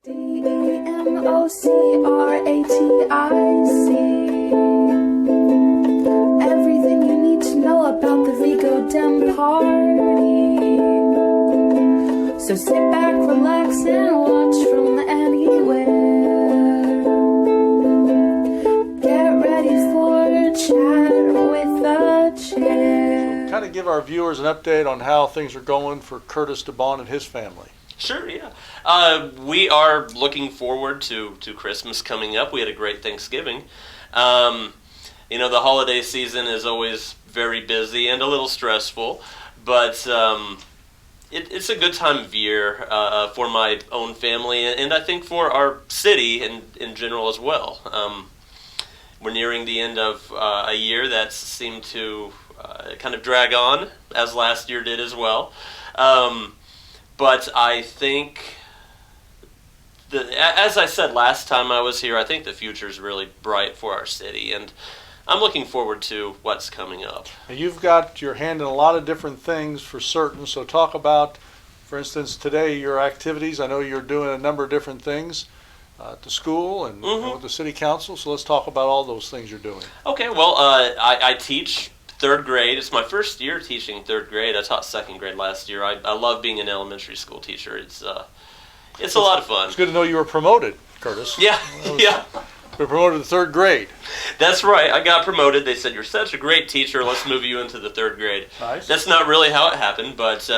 DEMOCRATIC. Everything you need to know about the Vigo Dem Party. So sit back, relax, and watch from anywhere. Get ready for a chat with a chair. Kind of give our viewers an update on how things are going for Curtis DeBaun and his family. Sure, yeah. We are looking forward to Christmas coming up. We had a great Thanksgiving. The holiday season is always very busy and a little stressful, but it's a good time of year for my own family, and I think for our city in general as well. We're nearing the end of a year that seemed to kind of drag on, as last year did as well. But I think, as I said last time I was here, I think the future is really bright for our city, and I'm looking forward to what's coming up. Now, you've got your hand in a lot of different things for certain, so talk about, for instance, today your activities. I know you're doing a number of different things at the school and with the city council, so let's talk about all those things you're doing. Okay, well, I teach third grade. It's my first year teaching third grade. I taught second grade last year. I love being an elementary school teacher. It's a lot of fun. It's good to know you were promoted, Curtis. Yeah, yeah. You were promoted to third grade. That's right. I got promoted. They said, "You're such a great teacher. Let's move you into the third grade." Nice. That's not really how it happened, but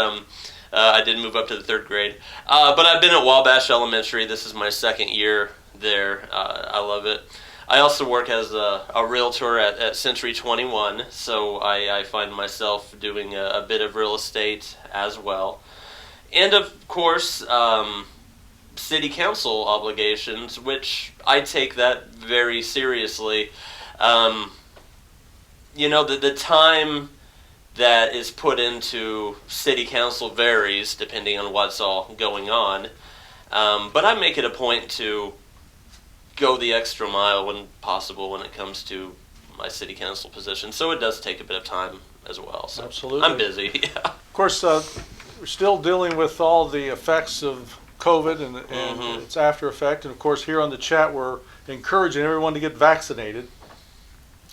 I did move up to the third grade. But I've been at Wabash Elementary. This is my second year there. I love it. I also work as a realtor at Century 21, so I find myself doing a bit of real estate as well. And of course, city council obligations, which I take that very seriously. The time that is put into city council varies depending on what's all going on. But I make it a point to go the extra mile when possible when it comes to my city council position. So it does take a bit of time as well. So absolutely. I'm busy, yeah. Of course, we're still dealing with all the effects of COVID and its after effect. And of course, here on the chat, we're encouraging everyone to get vaccinated.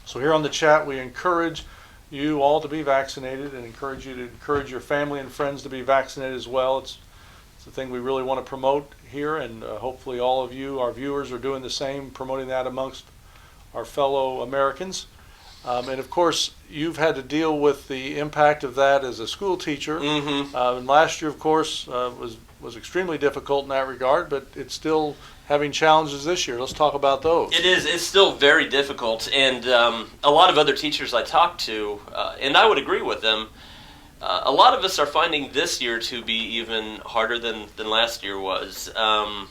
So here on the chat, we encourage you all to be vaccinated and encourage you to encourage your family and friends to be vaccinated as well. It's the thing we really want to promote here, and hopefully all of you, our viewers, are doing the same, promoting that amongst our fellow Americans. And of course, you've had to deal with the impact of that as a school teacher. And last year, of course, was extremely difficult in that regard, but it's still having challenges this year. Let's talk about those. It is. It's still very difficult, and a lot of other teachers I talked to, and I would agree with them, a lot of us are finding this year to be even harder than last year was. Why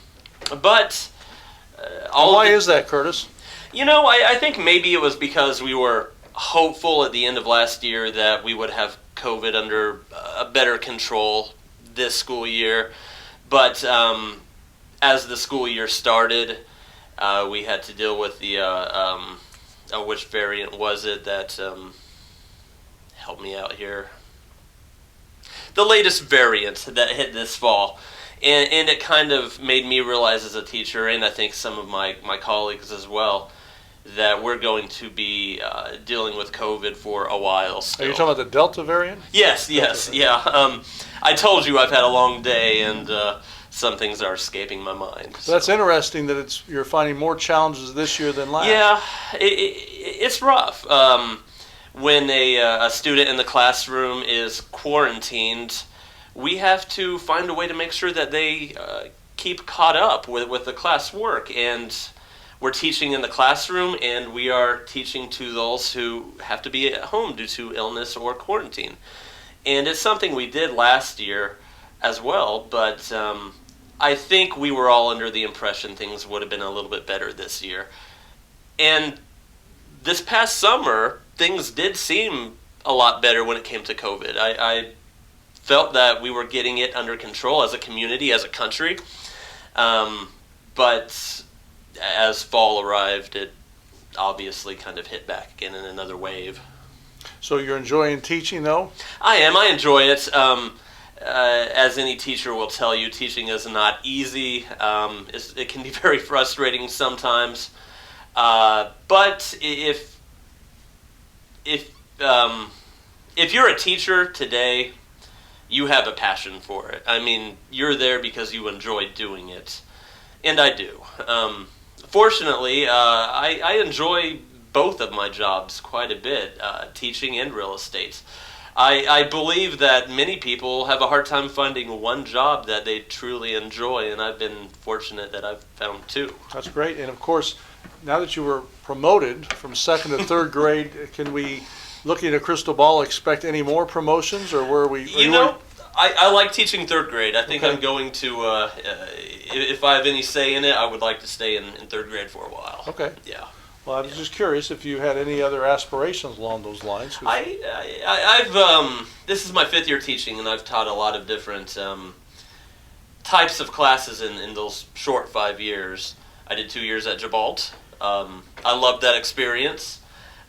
is that, Curtis? I think maybe it was because we were hopeful at the end of last year that we would have COVID under a better control this school year. But as the school year started, we had to deal with the, which variant was it that, help me out here, the latest variant that hit this fall. And it kind of made me realize as a teacher, and I think some of my colleagues as well, that we're going to be dealing with COVID for a while still. Are you talking about the Delta variant? Yes, yeah. I told you I've had a long day, and some things are escaping my mind. So that's interesting that you're finding more challenges this year than last. Yeah, it's rough. When a student in the classroom is quarantined, we have to find a way to make sure that they keep caught up with the class work. And we're teaching in the classroom, and we are teaching to those who have to be at home due to illness or quarantine. And it's something we did last year as well, but I think we were all under the impression things would have been a little bit better this year. And this past summer, things did seem a lot better when it came to COVID. I felt that we were getting it under control as a community, as a country. But as fall arrived, it obviously kind of hit back again in another wave. So you're enjoying teaching, though? I am. I enjoy it. as any teacher will tell you, teaching is not easy. It can be very frustrating sometimes. But if you're a teacher today, you have a passion for it. I mean, you're there because you enjoy doing it, and I do. Fortunately, I enjoy both of my jobs quite a bit, teaching and real estate. I believe that many people have a hard time finding one job that they truly enjoy, and I've been fortunate that I've found two. That's great. And of course, now that you were promoted from second to third grade, can we, looking at a crystal ball, expect any more promotions, or were we? I like teaching third grade. I think Okay. I'm going to, if I have any say in it, I would like to stay in third grade for a while. Okay. Yeah. Well, I was just curious if you had any other aspirations along those lines. I've this is my 5th year teaching, and I've taught a lot of different types of classes in those short 5 years. I did 2 years at DeBaun. I loved that experience.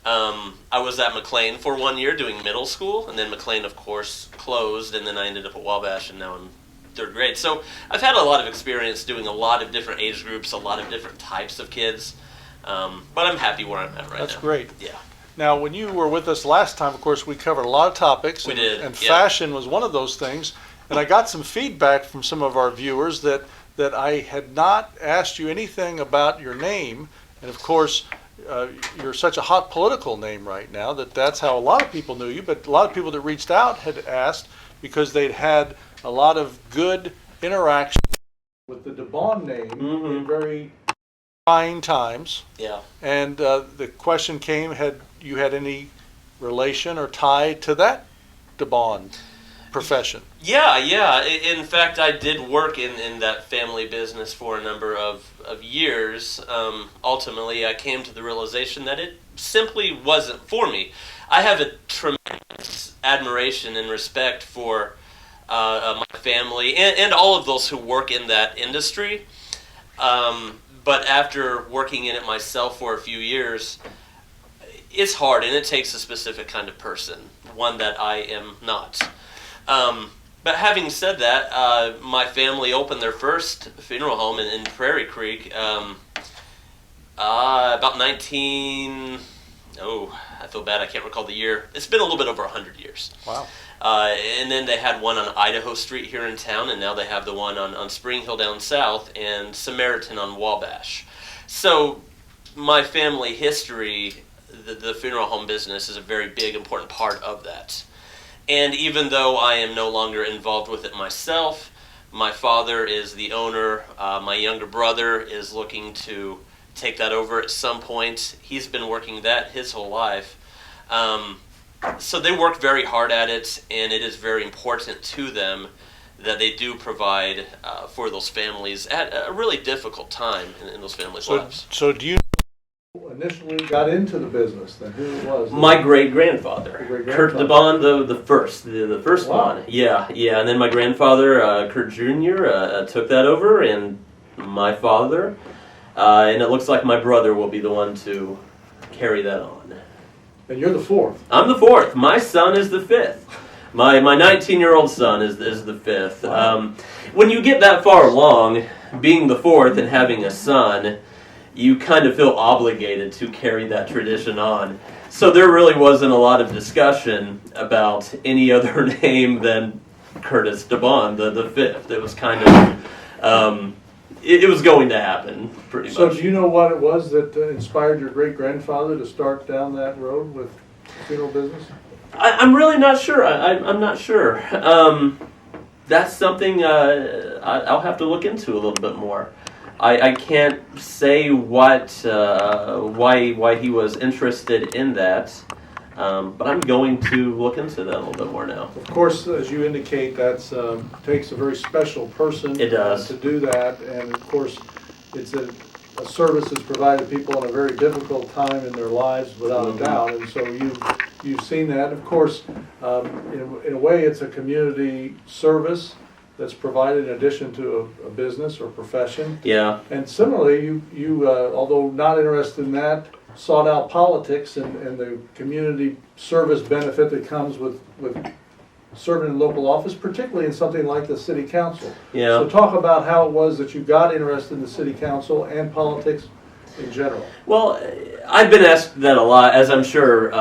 I was at McLean for 1 year doing middle school, and then McLean, of course, closed, and then I ended up at Wabash, and now I'm 3rd grade. So I've had a lot of experience doing a lot of different age groups, a lot of different types of kids. But I'm happy where I'm at right now. That's great. Yeah. Now, when you were with us last time, of course, we covered a lot of topics. We did, And yeah. fashion was one of those things. And I got some feedback from some of our viewers that I had not asked you anything about your name. And of course, you're such a hot political name right now that's how a lot of people knew you. But a lot of people that reached out had asked because they'd had a lot of good interaction with the DeBaun name in very trying times. Yeah. And the question came, had you had any relation or tie to that DeBaun profession? Yeah. In fact, I did work in that family business for a number of years. Ultimately, I came to the realization that it simply wasn't for me. I have a tremendous admiration and respect for my family and all of those who work in that industry. But after working in it myself for a few years, it's hard, and it takes a specific kind of person, one that I am not. But having said that, my family opened their first funeral home in Prairie Creek about I feel bad, I can't recall the year. It's been a little bit over 100 years. Wow. And then they had one on Idaho Street here in town, and now they have the one on Spring Hill down south and Samaritan on Wabash. So my family history, the funeral home business is a very big, important part of that. And even though I am no longer involved with it myself, my father is the owner. My younger brother is looking to take that over at some point. He's been working that his whole life. So they work very hard at it, and it is very important to them that they do provide for those families at a really difficult time in those families' lives. So do you know who initially got into the business then? Who was? My great-grandfather, Kurt DeBaun the first Wow. one. Yeah, and then my grandfather, Kurt Jr., took that over, and my father, and it looks like my brother will be the one to carry that on. And you're the fourth. I'm the 4th. My son is the 5th. My 19-year-old son is the 5th. Wow. When you get that far along, being the 4th and having a son, you kind of feel obligated to carry that tradition on. So there really wasn't a lot of discussion about any other name than Curtis DeBaun, the 5th. It was kind of, it was going to happen, pretty much. So do you know what it was that inspired your great-grandfather to start down that road with funeral business? I'm really not sure. I'm not sure. That's something I'll have to look into a little bit more. I can't say why he was interested in that, but I'm going to look into that a little bit more now. Of course, as you indicate, that's takes a very special person It does. to do that, and of course, it's a service that's provided people in a very difficult time in their lives, without a doubt. And so you've seen that. Of course, in a way, it's a community service that's provided in addition to a business or profession. Yeah. And similarly, you although not interested in that, sought out politics and the community service benefit that comes with serving in local office, particularly in something like the city council. Yeah. So talk about how it was that you got interested in the city council and politics in general. Well, I've been asked that a lot, as I'm sure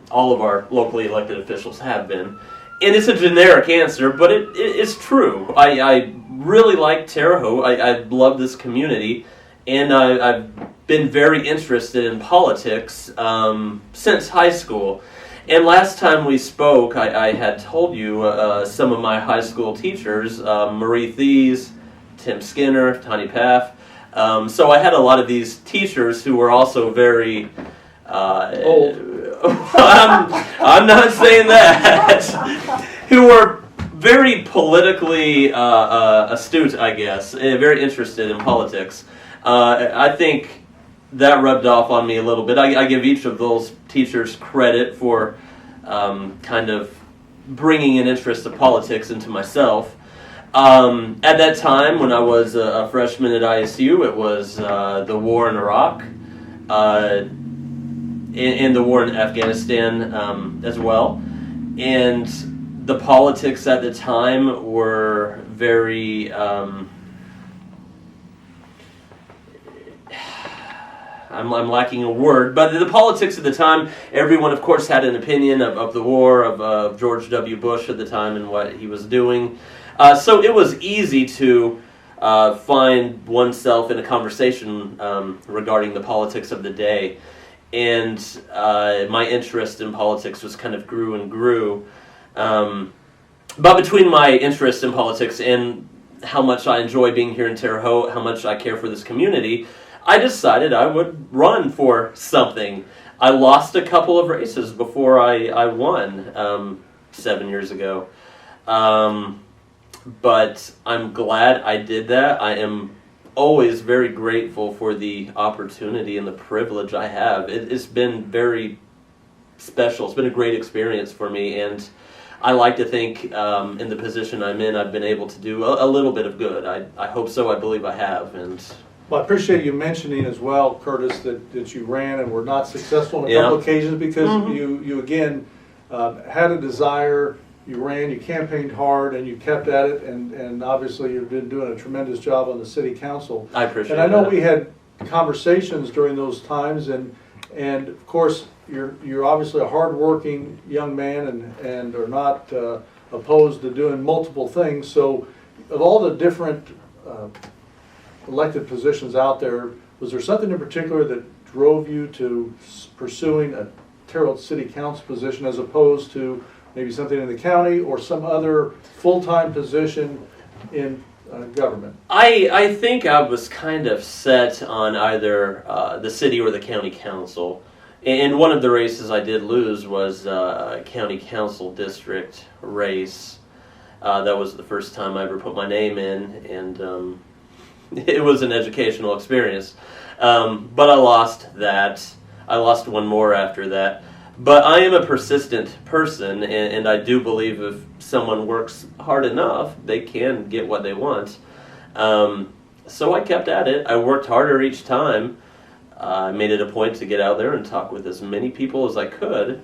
all of our locally elected officials have been. And it's a generic answer, but it's true. I really like Terre Haute. I love this community. And I've been very interested in politics since high school. And last time we spoke, I had told you some of my high school teachers, Marie Thies, Tim Skinner, Tony Paff. So I had a lot of these teachers who were also very Old. I'm not saying that. Who were very politically astute, I guess, very interested in politics. I think that rubbed off on me a little bit. I give each of those teachers credit for kind of bringing an interest of politics into myself. At that time, when I was a freshman at ISU, it was the war in Iraq and the war in Afghanistan as well. And the politics at the time were very... I'm lacking a word, but the politics at the time, everyone, of course, had an opinion of the war, of George W. Bush at the time and what he was doing. So it was easy to find oneself in a conversation regarding the politics of the day. And my interest in politics was kind of grew and grew. But between my interest in politics and how much I enjoy being here in Terre Haute, how much I care for this community, I decided I would run for something. I lost a couple of races before I won 7 years ago. But I'm glad I did that. I am always very grateful for the opportunity and the privilege I have. It's been very special. It's been a great experience for me, and I like to think in the position I'm in, I've been able to do a little bit of good. I hope so. I believe I have. And Well, I appreciate you mentioning as well, Curtis, that you ran and were not successful on a couple occasions because you again had a desire, you ran, you campaigned hard, and you kept at it, and obviously you've been doing a tremendous job on the city council. I appreciate that. And I know that. we had conversations during those times, and of course you're obviously a hardworking young man and are not opposed to doing multiple things. So of all the different elected positions out there, was there something in particular that drove you to pursuing a Terre Haute City Council position as opposed to maybe something in the county or some other full-time position in government? I think I was kind of set on either the city or the county council. And one of the races I did lose was a county council district race. That was the first time I ever put my name in, and it was an educational experience. But I lost that. I lost one more after that. But I am a persistent person, and I do believe if someone works hard enough, they can get what they want. So I kept at it. I worked harder each time. I made it a point to get out there and talk with as many people as I could.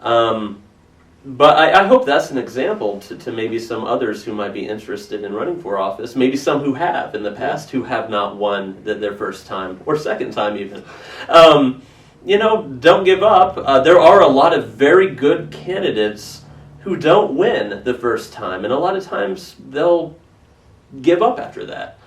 But I hope that's an example to maybe some others who might be interested in running for office, maybe some who have in the past who have not won their first time, or second time even. Don't give up. There are a lot of very good candidates who don't win the first time, and a lot of times they'll give up after that.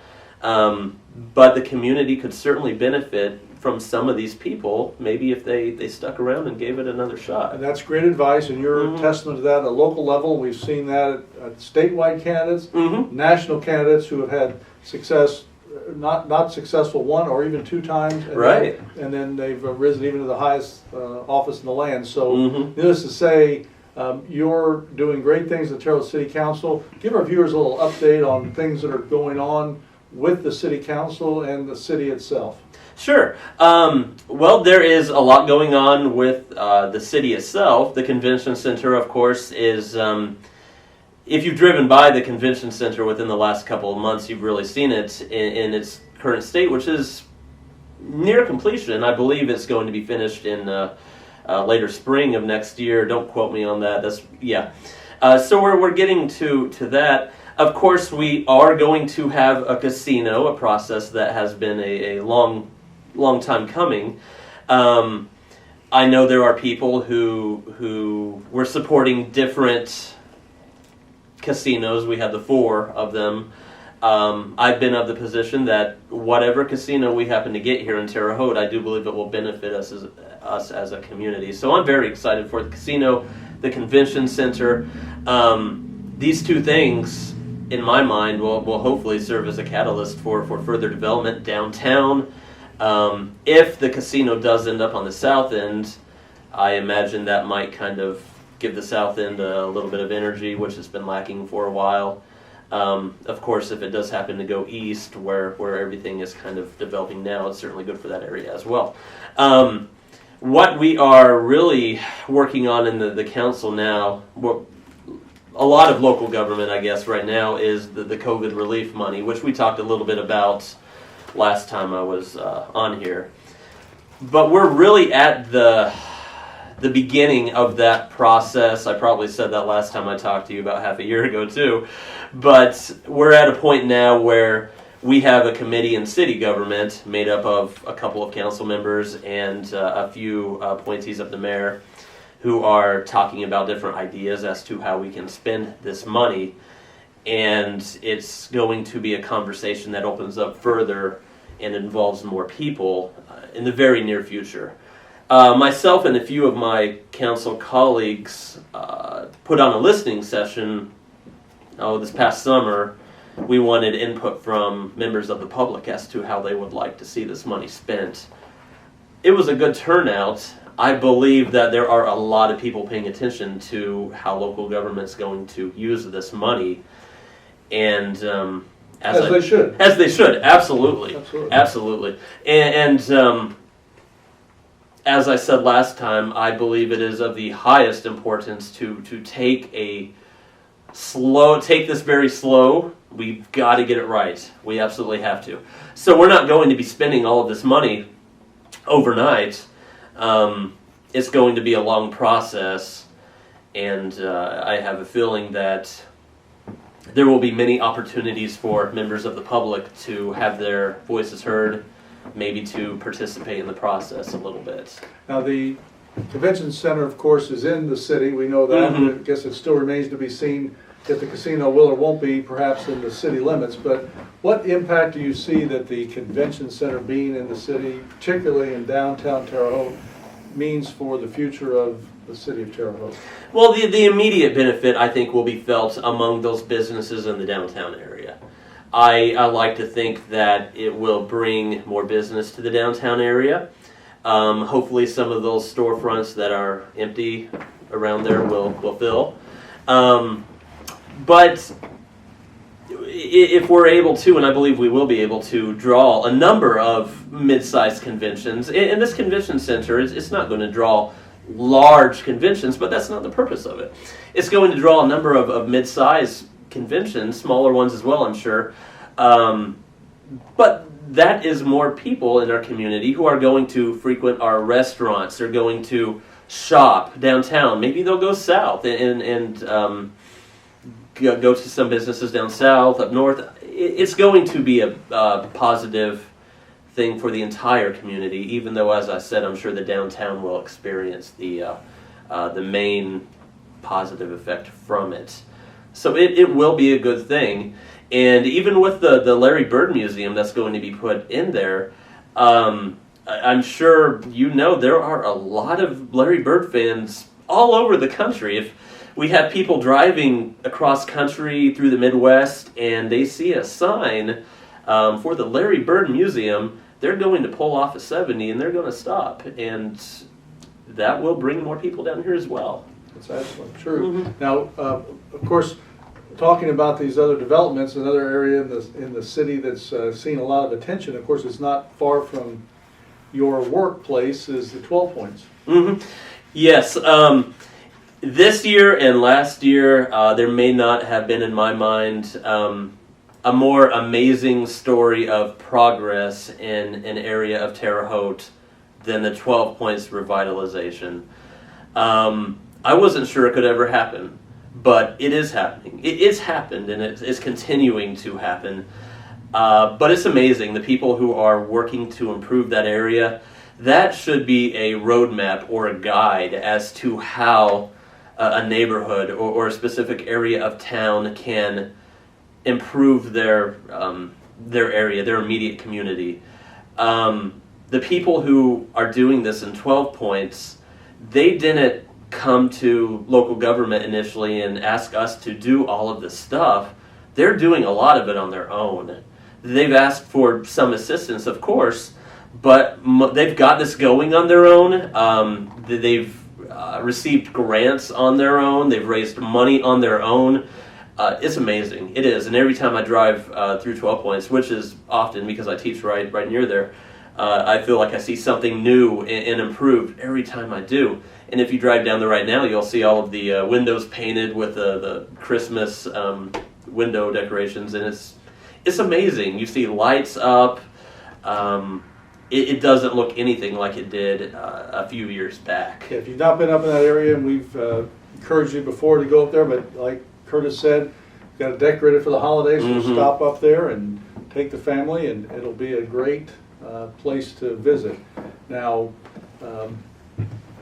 But the community could certainly benefit from some of these people, maybe if they stuck around and gave it another shot. And that's great advice, and you're a testament to that at a local level. We've seen that at statewide candidates, national candidates who have had success, not successful one or even two times, and and then they've risen even to the highest office in the land. So needless to say, you're doing great things at Terre Haute City Council. Give our viewers a little update on things that are going on with the City Council and the city itself. Sure. Well, there is a lot going on with the city itself. The convention center, of course, is, if you've driven by the convention center within the last couple of months, you've really seen it in its current state, which is near completion. I believe it's going to be finished in later spring of next year. Don't quote me on that. So we're getting to that. Of course, we are going to have a casino, a process that has been a long time coming. I know there are people who were supporting different casinos. We have the 4 of them. I've been of the position that whatever casino we happen to get here in Terre Haute, I do believe it will benefit us as a community. So I'm very excited for the casino, the convention center. These 2 things, in my mind, will hopefully serve as a catalyst for further development downtown. If the casino does end up on the south end, I imagine that might kind of give the south end a little bit of energy, which has been lacking for a while. Of course, if it does happen to go east, where everything is kind of developing now, it's certainly good for that area as well. What we are really working on in the council now, a lot of local government, I guess, right now, is the COVID relief money, which we talked a little bit about last time I was on here. But we're really at the beginning of that process. I probably said that last time I talked to you about half a year ago too. But we're at a point now where we have a committee in city government made up of a couple of council members and a few appointees of the mayor who are talking about different ideas as to how we can spend this money. And it's going to be a conversation that opens up further and involves more people in the very near future. Myself and a few of my council colleagues put on a listening session this past summer. We wanted input from members of the public as to how they would like to see this money spent. It was a good turnout. I believe that there are a lot of people paying attention to how local government's going to use this money. And they should. As they should, absolutely. And as I said last time, I believe it is of the highest importance to take this very slow. We've got to get it right. We absolutely have to. So we're not going to be spending all of this money overnight. It's going to be a long process, and I have a feeling that there will be many opportunities for members of the public to have their voices heard, maybe to participate in the process a little bit. Now, the convention center, of course, is in the city. We know that. Mm-hmm. I guess it still remains to be seen if the casino will or won't be perhaps in the city limits. But what impact do you see that the convention center being in the city, particularly in downtown Terre Haute, means for the future of the city of Terre Haute? Well, the immediate benefit, I think, will be felt among those businesses in the downtown area. I like to think that it will bring more business to the downtown area. Hopefully some of those storefronts that are empty around there will fill. But if we're able to, and I believe we will be able to, draw a number of mid-sized conventions, and this convention center, it's not going to draw large conventions, but that's not the purpose of it. It's going to draw a number of mid-sized conventions, smaller ones as well, I'm sure. But that is more people in our community who are going to frequent our restaurants. They're going to shop downtown. Maybe they'll go south and go to some businesses down south, up north. It's going to be a positive thing for the entire community, even though, as I said, I'm sure the downtown will experience the main positive effect from it. So it will be a good thing. And even with the Larry Bird Museum that's going to be put in there, I'm sure you know there are a lot of Larry Bird fans all over the country. If we have people driving across country through the Midwest and they see a sign for the Larry Bird Museum, they're going to pull off a 70 and they're going to stop. And that will bring more people down here as well. That's absolutely true. Mm-hmm. Now, of course, talking about these other developments, another area in the city that's seen a lot of attention, of course, it's not far from your workplace, is the 12 Points. Mm-hmm. Yes. This year and last year, there may not have been, in my mind, a more amazing story of progress in an area of Terre Haute than the 12 Points revitalization. I wasn't sure it could ever happen. but it is happening. It's happened, and it's continuing to happen. But it's amazing, the people who are working to improve that area. That should be a roadmap or a guide as to how a neighborhood or a specific area of town can improve their area, their immediate community. The people who are doing this in 12 Points, they didn't come to local government initially and ask us to do all of this stuff. They're doing a lot of it on their own. They've asked for some assistance, of course, but they've got this going on their own. They've received grants on their own. They've raised money on their own. It's amazing. It is. And every time I drive through 12 Points, which is often because I teach right near there, I feel like I see something new and improved every time I do. And if you drive down there right now, you'll see all of the windows painted with the Christmas window decorations, and it's amazing. You see lights up. It doesn't look anything like it did a few years back. Yeah, if you've not been up in that area, and we've encouraged you before to go up there, but like Curtis said, you've got to decorate it for the holidays, so stop up there and take the family, and it'll be a great place to visit. Now,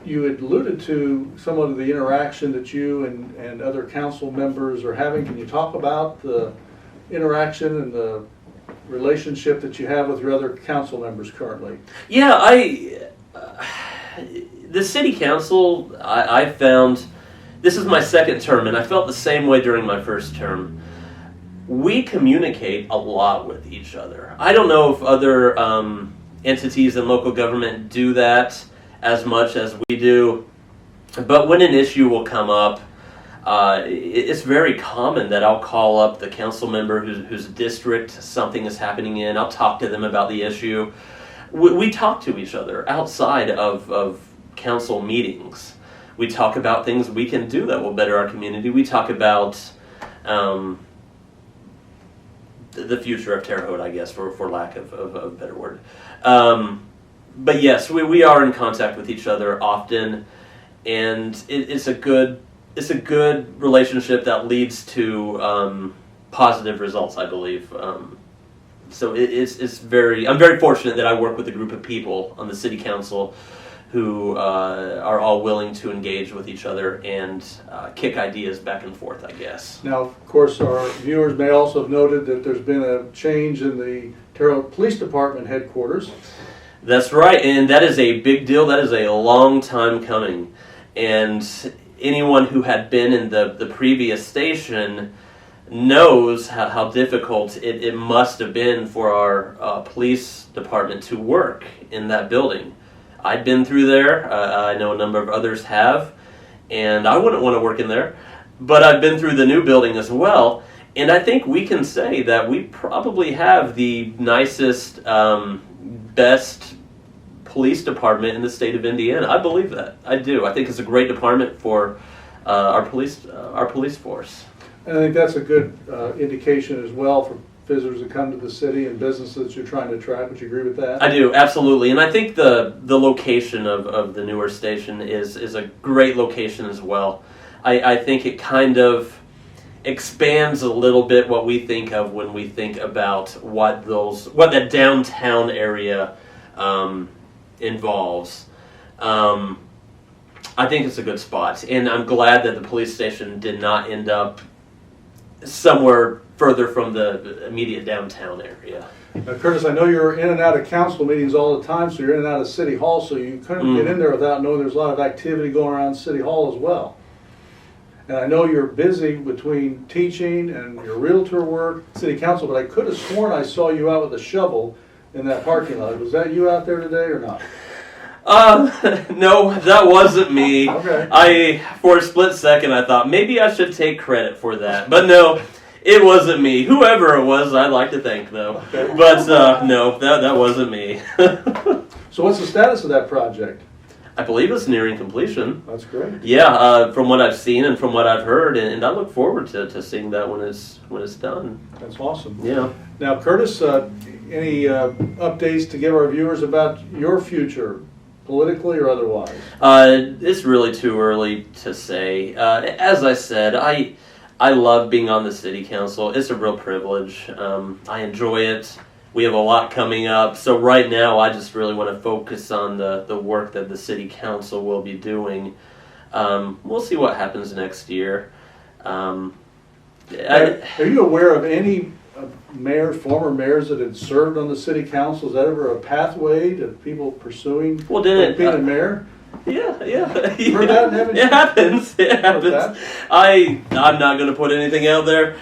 you had alluded to some of the interaction that you and other council members are having. Can you talk about the interaction and the relationship that you have with your other council members currently? Yeah, the city council, I found, this is my second term, and I felt the same way during my first term. We communicate a lot with each other. I don't know if other entities in local government do that as much as we do, but when an issue will come up, it's very common that I'll call up the council member whose district something is happening in. I'll talk to them about the issue. We talk to each other outside of council meetings. We talk about things we can do that will better our community. We talk about the future of Terre Haute, I guess, for lack of a better word. But yes, we are in contact with each other often, and it's a good relationship that leads to positive results, I believe. So it's I'm very fortunate that I work with a group of people on the city council who are all willing to engage with each other and kick ideas back and forth, I guess. Now, of course, our viewers may also have noted that there's been a change in the Terre Haute Police Department headquarters. That's right, and that is a big deal. That is a long time coming. And anyone who had been in the previous station knows how difficult it must have been for our police department to work in that building. I'd been through there. I know a number of others have, and I wouldn't want to work in there. But I've been through the new building as well, and I think we can say that we probably have the nicest, best police department in the state of Indiana. I believe that. I do. I think it's a great department for our police force. And I think that's a good indication as well for visitors that come to the city and businesses you're trying to attract. Would you agree with that? I do, absolutely. And I think the location of the newer station is a great location as well. I think it kind of expands a little bit what we think of when we think about what that downtown area involves. I think it's a good spot, and I'm glad that the police station did not end up somewhere further from the immediate downtown area. Now, Curtis, I know you're in and out of council meetings all the time, so you're in and out of City Hall, so you couldn't get in there without knowing there's a lot of activity going around City Hall as well. And I know you're busy between teaching and your realtor work, City Council, but I could have sworn I saw you out with a shovel in that parking lot. Was that you out there today or not? No, that wasn't me. Okay. For a split second, I thought maybe I should take credit for that. But no, it wasn't me. Whoever it was, I'd like to thank, though. Okay. But no, that wasn't me. So what's the status of that project? I believe it's nearing completion. That's great. Yeah, from what I've seen and from what I've heard, and I look forward to seeing that when it's done. That's awesome. Yeah. Now, Curtis, any updates to give our viewers about your future politically or otherwise? It's really too early to say. As I said, I love being on the city council. It's a real privilege. I enjoy it. We have a lot coming up. So right now, I just really want to focus on the work that the city council will be doing. We'll see what happens next year. Are you aware of any former mayors that had served on the city council? Is that ever a pathway to people pursuing being a mayor? Yeah. Heard that, haven't you? It happens. It happens. I'm not going to put anything out there.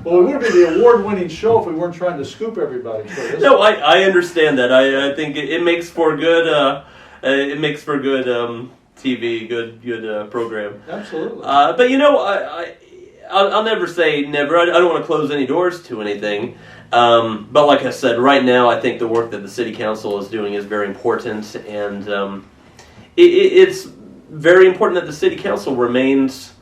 Well, it would be the award-winning show if we weren't trying to scoop everybody for this. No, I understand that. I think it makes for good. It makes for good TV, good program. Absolutely. But I'll never say never. I don't want to close any doors to anything. But like I said, right now I think the work that the city council is doing is very important, and it's very important that the city council remains.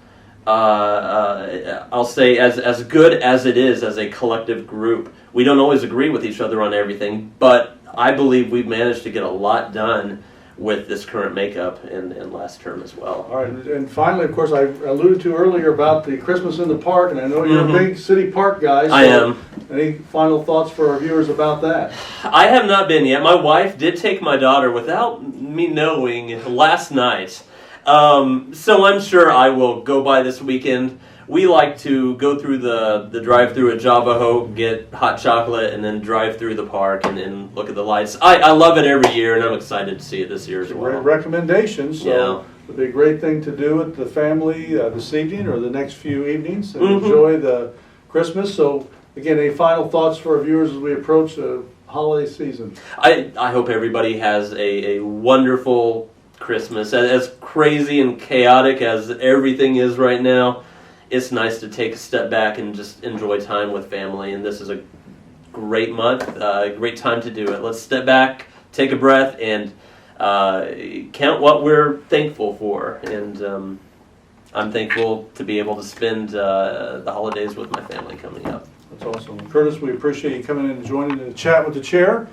I'll say as good as it is as a collective group. We don't always agree with each other on everything, but I believe we've managed to get a lot done with this current makeup and last term as well. All right, and finally, of course, I alluded to earlier about the Christmas in the Park, and I know you're a big city park guy. So I am. Any final thoughts for our viewers about that? I have not been yet. My wife did take my daughter without me knowing last night. So I'm sure I will go by this weekend. We like to go through the drive-through at Java Hope, get hot chocolate, and then drive through the park and look at the lights. I love it every year, and I'm excited to see it this year as well. Great recommendations. So Yeah. it'll be a great thing to do with the family this evening or the next few evenings and enjoy the Christmas. So again, any final thoughts for our viewers as we approach the holiday season? I hope everybody has a wonderful Christmas. As crazy and chaotic as everything is right now, it's nice to take a step back and just enjoy time with family, and this is a great month, a great time to do it. Let's step back, take a breath, and count what we're thankful for. And I'm thankful to be able to spend the holidays with my family coming up. That's awesome. Curtis, we appreciate you coming in and joining in the chat with the chair,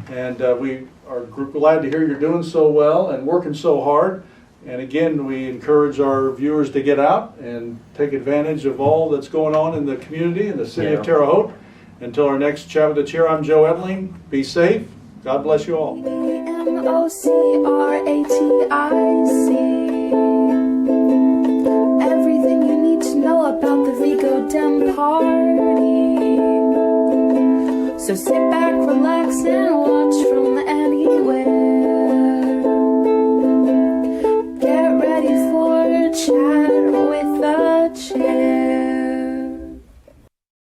and we are glad to hear you're doing so well and working so hard. And again, we encourage our viewers to get out and take advantage of all that's going on in the community in the city of Terre Haute. Until our next chat with the chair, I'm Joe Edling. Be safe. God bless you all. VMOCRATIC. Everything you need to know about the Vigo Dem Party. So sit back, relax, and watch from anywhere.